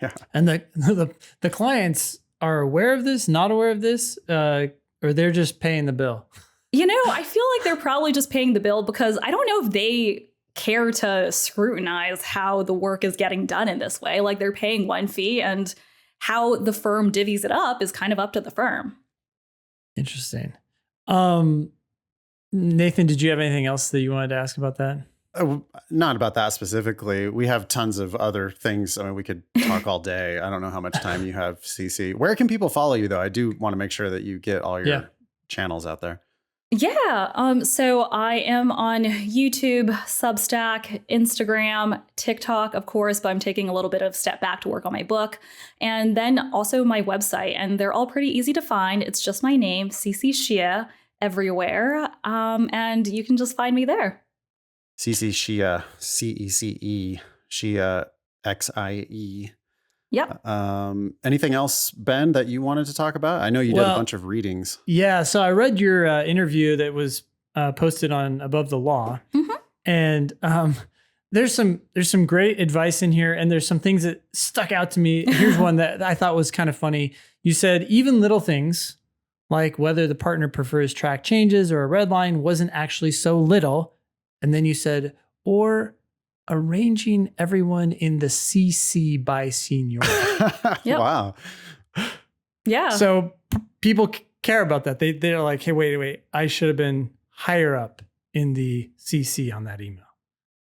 [SPEAKER 3] Yeah.
[SPEAKER 1] And the clients are aware of this, not aware of this, or they're just paying the bill.
[SPEAKER 2] I feel like they're probably just paying the bill because I don't know if they care to scrutinize how the work is getting done in this way. Like they're paying one fee and how the firm divvies it up is kind of up to the firm.
[SPEAKER 1] Interesting. Nathan, did you have anything else that you wanted to ask about that?
[SPEAKER 3] Not about that specifically. We have tons of other things. I mean, we could talk all day. I don't know how much time you have, Cece. Where can people follow you, though? I do want to make sure that you get all your channels out there.
[SPEAKER 2] Yeah. So I am on YouTube, Substack, Instagram, TikTok, of course, but I'm taking a little bit of step back to work on my book. And then also my website. And they're all pretty easy to find. It's just my name, Cece Xie, everywhere. And you can just find me there.
[SPEAKER 3] Cece Xie, Cece, Xie, Xie.
[SPEAKER 2] Yep.
[SPEAKER 3] Anything else, Ben, that you wanted to talk about? I know you did a bunch of readings.
[SPEAKER 1] Yeah. So I read your interview that was posted on Above the Law.
[SPEAKER 2] Mm-hmm.
[SPEAKER 1] And there's some great advice in here. And there's some things that stuck out to me. Here's one that I thought was kind of funny. You said, even little things like whether the partner prefers track changes or a red line wasn't actually so little. And then you said, or arranging everyone in the CC by seniority.
[SPEAKER 2] Yep.
[SPEAKER 3] Wow.
[SPEAKER 2] Yeah.
[SPEAKER 1] So people care about that. They're like, hey, wait. I should have been higher up in the CC on that email.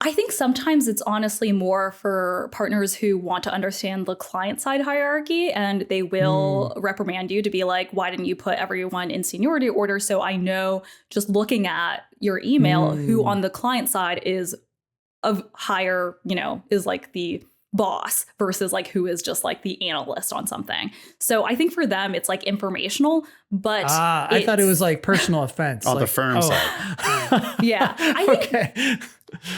[SPEAKER 2] I think sometimes it's honestly more for partners who want to understand the client side hierarchy, and they will reprimand you to be like, why didn't you put everyone in seniority order? So I know just looking at your email, who on the client side is of higher, is like the boss versus like who is just like the analyst on something. So I think for them, it's like informational, but
[SPEAKER 1] I thought it was like personal offense.
[SPEAKER 3] On the firm side.
[SPEAKER 2] Yeah. I think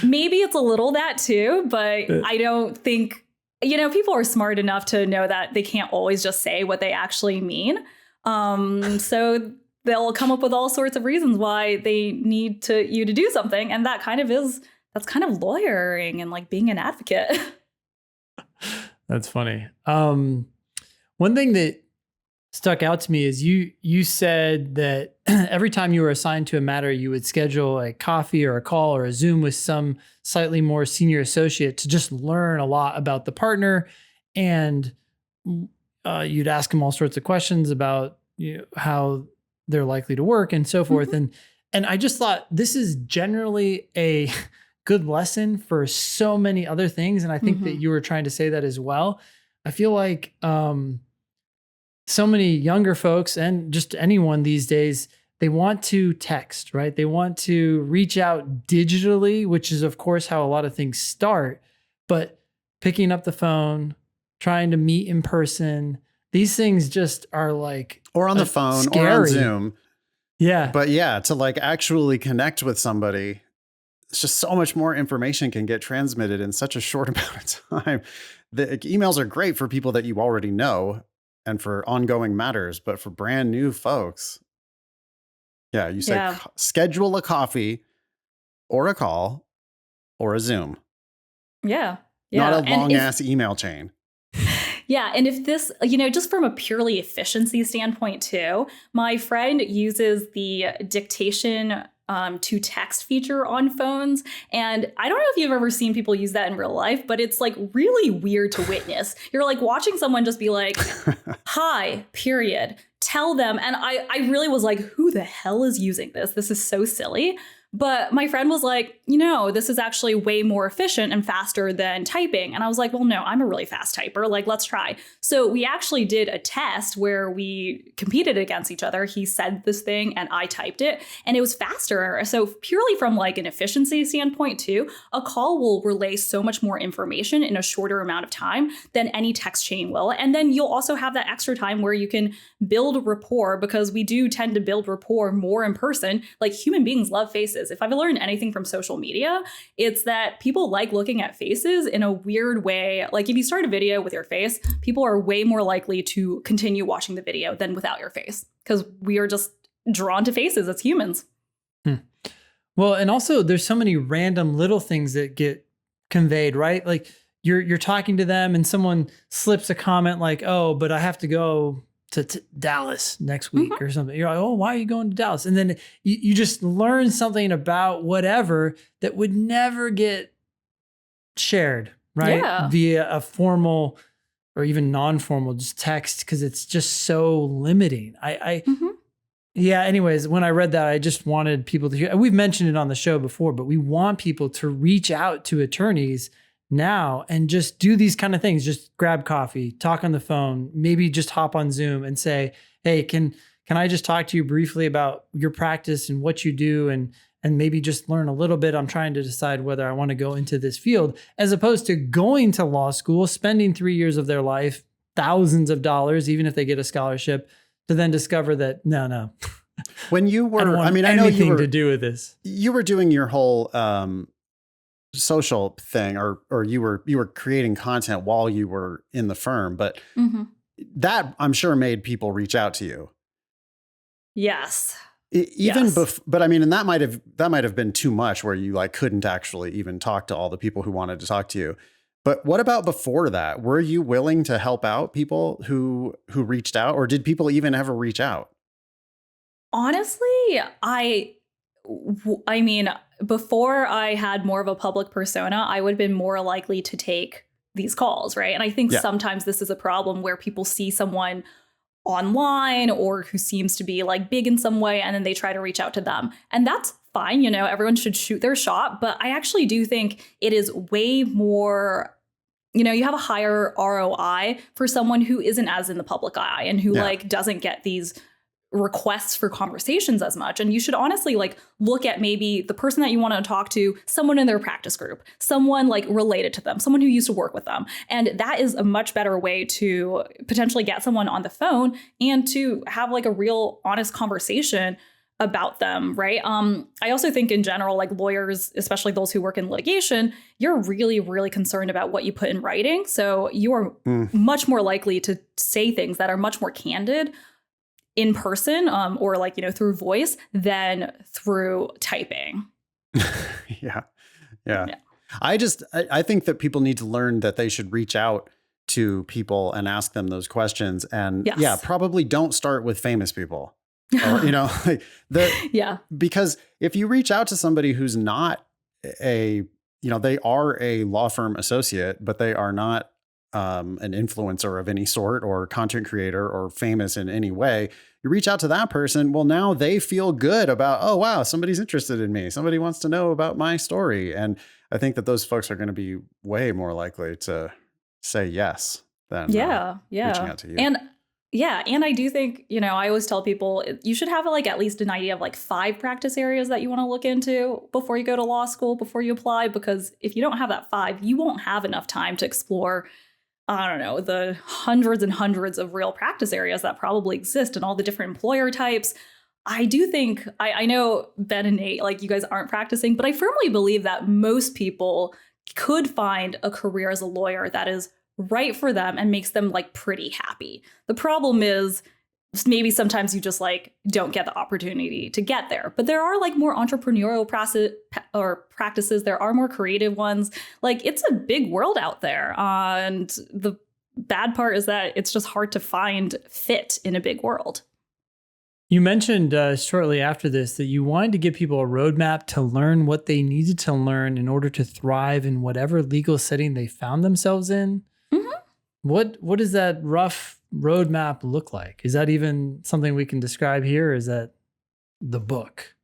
[SPEAKER 2] maybe it's a little that too, but I don't think, people are smart enough to know that they can't always just say what they actually mean. So they'll come up with all sorts of reasons why they need you to do something. And that's kind of lawyering and like being an advocate.
[SPEAKER 1] That's funny. One thing that stuck out to me is you said that every time you were assigned to a matter, you would schedule a coffee or a call or a Zoom with some slightly more senior associate to just learn a lot about the partner. And you'd ask them all sorts of questions about how they're likely to work and so forth. And I just thought this is generally a good lesson for so many other things. And I think that you were trying to say that as well. I feel like so many younger folks and just anyone these days, they want to text, right? They want to reach out digitally, which is of course how a lot of things start, but picking up the phone, trying to meet in person, these things just are like,
[SPEAKER 3] or on the phone
[SPEAKER 1] scary.
[SPEAKER 3] or on Zoom.
[SPEAKER 1] Yeah.
[SPEAKER 3] But yeah, to like actually connect with somebody, it's just so much more information can get transmitted in such a short amount of time. The emails are great for people that you already know and for ongoing matters, but for brand new folks, yeah, you say schedule a coffee or a call or a Zoom.
[SPEAKER 2] Yeah.
[SPEAKER 3] Not a long ass email chain.
[SPEAKER 2] Yeah. And if this, just from a purely efficiency standpoint too, my friend uses the dictation to text feature on phones. And I don't know if you've ever seen people use that in real life, but it's like really weird to witness. You're like watching someone just be like, hi, period. Tell them. And I really was like, who the hell is using this? This is so silly. But my friend was like, this is actually way more efficient and faster than typing. And I was like, well, no, I'm a really fast typer. Like, let's try. So we actually did a test where we competed against each other. He said this thing and I typed it and it was faster. So purely from like an efficiency standpoint too, a call will relay so much more information in a shorter amount of time than any text chain will. And then you'll also have that extra time where you can build rapport, because we do tend to build rapport more in person. Like, human beings love faces. If I've learned anything from social media, it's that people like looking at faces in a weird way. Like, if you start a video with your face, people are way more likely to continue watching the video than without your face, because we are just drawn to faces as humans.
[SPEAKER 1] Well, and also there's so many random little things that get conveyed, right? Like you're talking to them and someone slips a comment like, oh, but I have to go to Dallas next week or something. You're like, oh, why are you going to Dallas? And then you just learn something about whatever that would never get shared, right?
[SPEAKER 2] Yeah.
[SPEAKER 1] Via a formal or even non-formal just text, because it's just so limiting. Yeah, anyways, when I read that, I just wanted people to hear. We've mentioned it on the show before, but we want people to reach out to attorneys now and just do these kind of things. Just grab coffee, talk on the phone, maybe just hop on Zoom and say, hey, can I just talk to you briefly about your practice and what you do, and maybe just learn a little bit. I'm trying to decide whether I want to go into this field, as opposed to going to law school, spending 3 years of their life, thousands of dollars, even if they get a scholarship, to then discover that no.
[SPEAKER 3] When you were, I know
[SPEAKER 1] anything
[SPEAKER 3] you were
[SPEAKER 1] to do with this.
[SPEAKER 3] You were doing your whole social thing, or you were creating content while you were in the firm, but that I'm sure made people reach out to you.
[SPEAKER 2] Yes.
[SPEAKER 3] But I mean, and that might have been too much, where you like couldn't actually even talk to all the people who wanted to talk to you. But what about before that? Were you willing to help out people who reached out, or did people even ever reach out?
[SPEAKER 2] Honestly, I mean, before I had more of a public persona, I would have been more likely to take these calls, right? And I think sometimes this is a problem where people see someone online or who seems to be like big in some way, and then they try to reach out to them. And that's fine, everyone should shoot their shot. But I actually do think it is way more, you have a higher ROI for someone who isn't as in the public eye and who like doesn't get these requests for conversations as much. And you should honestly like look at maybe the person that you want to talk to, someone in their practice group, someone like related to them, someone who used to work with them. And that is a much better way to potentially get someone on the phone and to have like a real honest conversation about them, right? I also think in general, like lawyers, especially those who work in litigation, you're really, really concerned about what you put in writing. So you are much more likely to say things that are much more candid in person, or like, through voice than through typing.
[SPEAKER 3] Yeah. I think that people need to learn that they should reach out to people and ask them those questions. And
[SPEAKER 2] Yes.
[SPEAKER 3] yeah, probably don't start with famous people. Or, like because if you reach out to somebody who's not they are a law firm associate, but they are not an influencer of any sort or content creator or famous in any way, you reach out to that person. Well, now they feel good about, oh, wow, somebody's interested in me. Somebody wants to know about my story. And I think that those folks are going to be way more likely to say yes than reaching out to you.
[SPEAKER 2] And I do think, I always tell people you should have like at least an idea of like 5 practice areas that you want to look into before you go to law school, before you apply, because if you don't have that 5, you won't have enough time to explore, I don't know, the hundreds and hundreds of real practice areas that probably exist and all the different employer types. I do think, I know Ben and Nate, like you guys aren't practicing, but I firmly believe that most people could find a career as a lawyer that is right for them and makes them like pretty happy. The problem is maybe sometimes you just like don't get the opportunity to get there. But there are like more entrepreneurial practices. There are more creative ones. Like it's a big world out there. And the bad part is that it's just hard to find fit in a big world.
[SPEAKER 1] You mentioned shortly after this that you wanted to give people a roadmap to learn what they needed to learn in order to thrive in whatever legal setting they found themselves in. What does that rough roadmap look like? Is that even something we can describe here? Or is that the book?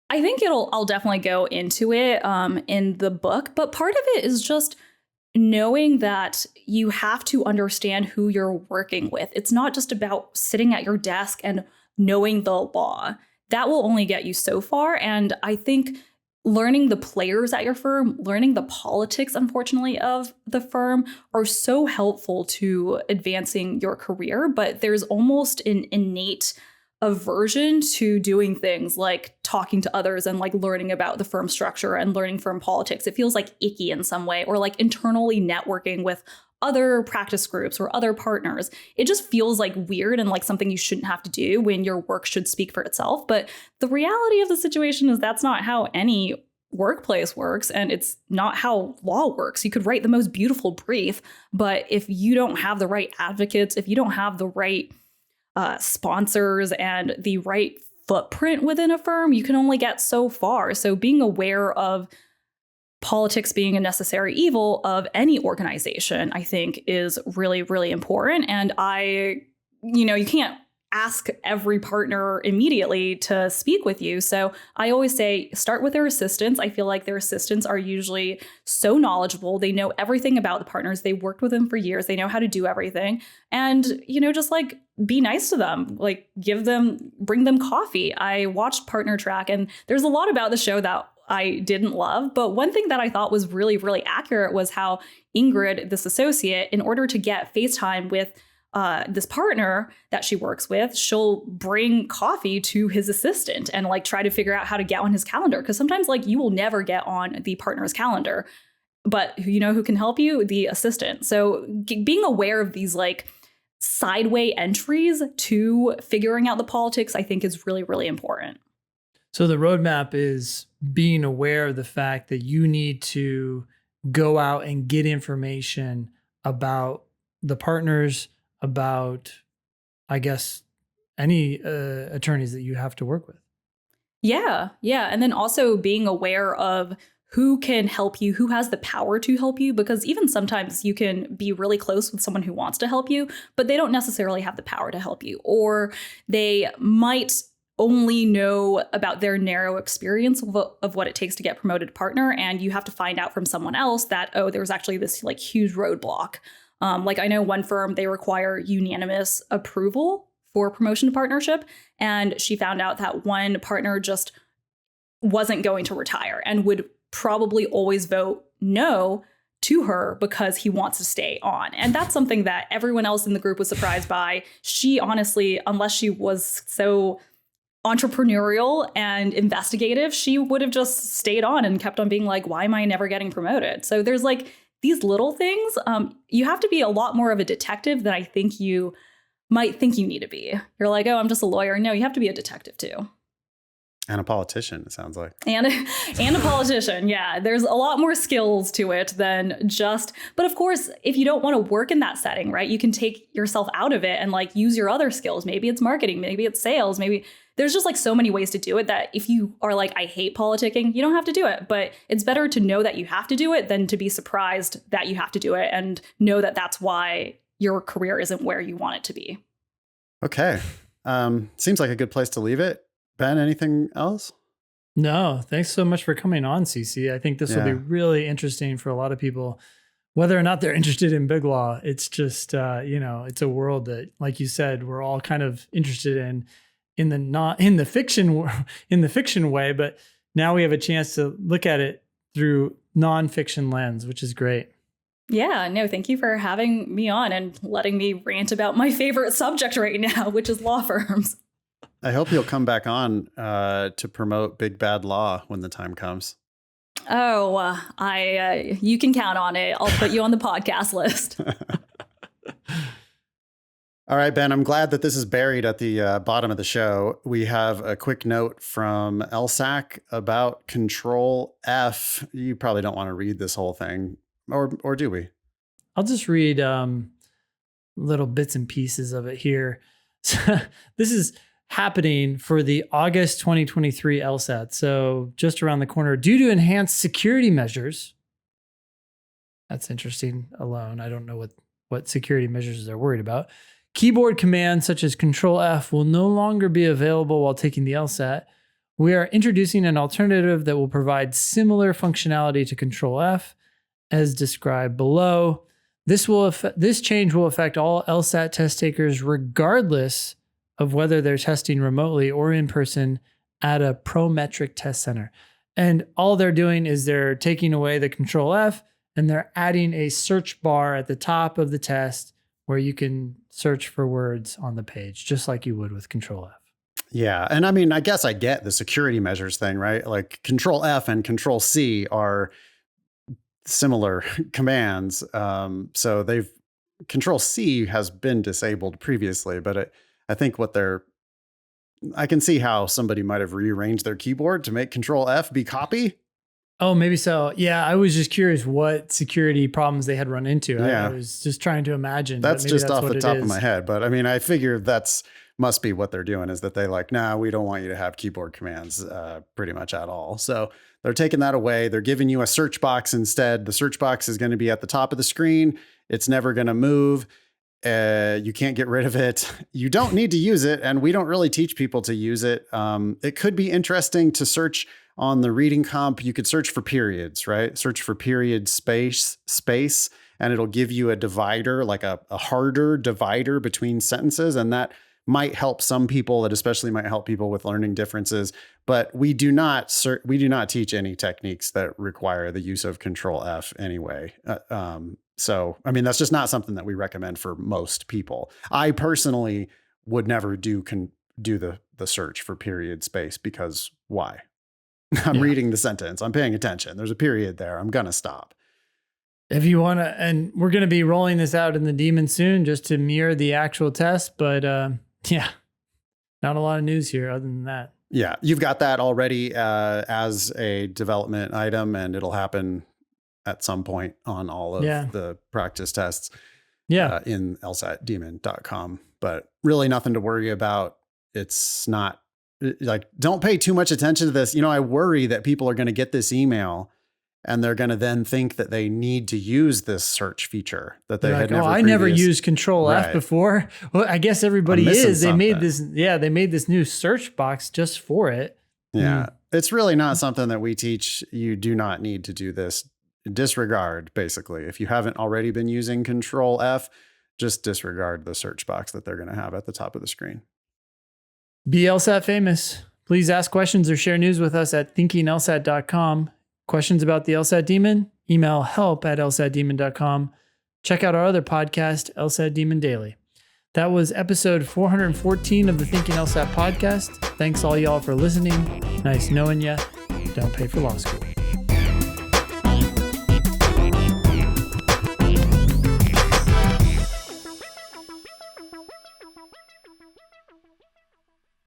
[SPEAKER 2] I think I'll definitely go into it in the book, but part of it is just knowing that you have to understand who you're working with. It's not just about sitting at your desk and knowing the law. That will only get you so far. And I think learning the players at your firm, learning the politics, unfortunately, of the firm are so helpful to advancing your career. But there's almost an innate aversion to doing things like talking to others and like learning about the firm structure and learning firm politics. It feels like icky in some way, or like internally networking with other practice groups or other partners. It just feels like weird and like something you shouldn't have to do when your work should speak for itself. But the reality of the situation is that's not how any workplace works, and it's not how law works. You could write the most beautiful brief, but if you don't have the right advocates, if you don't have the right sponsors and the right footprint within a firm, you can only get so far. So being aware of politics being a necessary evil of any organization, I think, is really, really important. And you can't ask every partner immediately to speak with you. So I always say, start with their assistants. I feel like their assistants are usually so knowledgeable. They know everything about the partners. They worked with them for years. They know how to do everything. And, just like be nice to them, like bring them coffee. I watched Partner Track, and there's a lot about the show that I didn't love. But one thing that I thought was really, really accurate was how Ingrid, this associate, in order to get FaceTime with this partner that she works with, she'll bring coffee to his assistant and like try to figure out how to get on his calendar. Because sometimes like you will never get on the partner's calendar, but who can help you? The assistant. So being aware of these like sideway entries to figuring out the politics, I think is really, really important.
[SPEAKER 1] So the roadmap is being aware of the fact that you need to go out and get information about the partners, about, I guess, any attorneys that you have to work with.
[SPEAKER 2] Yeah. And then also being aware of who can help you, who has the power to help you, because even sometimes you can be really close with someone who wants to help you, but they don't necessarily have the power to help you, or they might only know about their narrow experience of what it takes to get promoted to partner. And you have to find out from someone else that, oh, there's actually this like huge roadblock. Like I know one firm, they require unanimous approval for promotion to partnership. And she found out that one partner just wasn't going to retire and would probably always vote no to her because he wants to stay on. And that's something that everyone else in the group was surprised by. She honestly, unless she was so entrepreneurial and investigative, she would have just stayed on and kept on being like, why am I never getting promoted? So there's like these little things. You have to be a lot more of a detective than I think you might think you need to be. You're like, oh, I'm just a lawyer. No, you have to be a detective too.
[SPEAKER 3] And a politician, it sounds like.
[SPEAKER 2] And a politician. Yeah, there's a lot more skills to it than just, but of course, if you don't want to work in that setting, right, you can take yourself out of it and like use your other skills. Maybe it's marketing, maybe it's sales, maybe there's just like so many ways to do it that if you are like, I hate politicking, you don't have to do it. But it's better to know that you have to do it than to be surprised that you have to do it and know that that's why your career isn't where you want it to be.
[SPEAKER 3] Okay. Seems like a good place to leave it. Ben, anything else?
[SPEAKER 1] No, thanks so much for coming on, Cece. I think this will be really interesting for a lot of people, whether or not they're interested in big law. It's just, it's a world that, like you said, we're all kind of interested in the fiction way, but now we have a chance to look at it through nonfiction lens, which is great.
[SPEAKER 2] Yeah, no, thank you for having me on and letting me rant about my favorite subject right now, which is law firms.
[SPEAKER 3] I hope you'll come back on to promote Big Bad Law when the time comes.
[SPEAKER 2] Oh, you can count on it. I'll put you on the podcast list.
[SPEAKER 3] All right, Ben, I'm glad that this is buried at the bottom of the show. We have a quick note from LSAC about Ctrl+F. You probably don't want to read this whole thing, or do we?
[SPEAKER 1] I'll just read little bits and pieces of it here. So this is happening for the August 2023 LSAT. So just around the corner, due to enhanced security measures. That's interesting alone. I don't know what security measures they're worried about. Keyboard commands such as Ctrl+F will no longer be available while taking the LSAT. We are introducing an alternative that will provide similar functionality to Ctrl+F as described below. This change will affect all LSAT test takers regardless of whether they're testing remotely or in person at a Prometric test center. And all they're doing is they're taking away the Ctrl+F and they're adding a search bar at the top of the test where you can search for words on the page, just like you would with Ctrl+F.
[SPEAKER 3] Yeah. And I mean, I guess I get the security measures thing, right? Like Ctrl+F and Ctrl+C are similar commands. So Ctrl+C has been disabled previously, but I think I can see how somebody might have rearranged their keyboard to make Ctrl+F be copy.
[SPEAKER 1] Oh, maybe so. Yeah, I was just curious what security problems they had run into.
[SPEAKER 3] Yeah.
[SPEAKER 1] I was just trying to imagine.
[SPEAKER 3] That's just off the top of my head. But I mean, I figure must be what they're doing is that they we don't want you to have keyboard commands pretty much at all. So they're taking that away. They're giving you a search box instead. The search box is going to be at the top of the screen. It's never going to move. You can't get rid of it. You don't need to use it. And we don't really teach people to use it. It could be interesting to search on the reading comp. You could search for periods, right? Search for period space, and it'll give you a divider, like a harder divider between sentences. And that might help some people. It especially might help people with learning differences. But we do not teach any techniques that require the use of Ctrl+F anyway. So, I mean, that's just not something that we recommend for most people. I personally would never do the search for period space because why? I'm reading the sentence. I'm paying attention. There's a period there. I'm going to stop.
[SPEAKER 1] If you want to, and we're going to be rolling this out in the Demon soon just to mirror the actual test. But not a lot of news here other than that.
[SPEAKER 3] Yeah, you've got that already as a development item, and it'll happen at some point on all of the practice tests in lsatdemon.com. But really nothing to worry about. It's not don't pay too much attention to this. I worry that people are going to get this email and they're going to then think that they need to use this search feature that they had never.
[SPEAKER 1] I never used Ctrl+F before. Well, I guess everybody is. They made this. Yeah, they made this new search box just for it.
[SPEAKER 3] Yeah, it's really not something that we teach. You do not need to do this. Disregard, basically. If you haven't already been using Ctrl+F, just disregard the search box that they're going to have at the top of the screen.
[SPEAKER 1] Be LSAT famous. Please ask questions or share news with us at thinkinglsat.com. Questions about the LSAT Demon? Email help@lsatdemon.com. Check out our other podcast, LSAT Demon Daily. That was episode 414 of the Thinking LSAT podcast. Thanks all y'all for listening. Nice knowing ya. Don't pay for law school.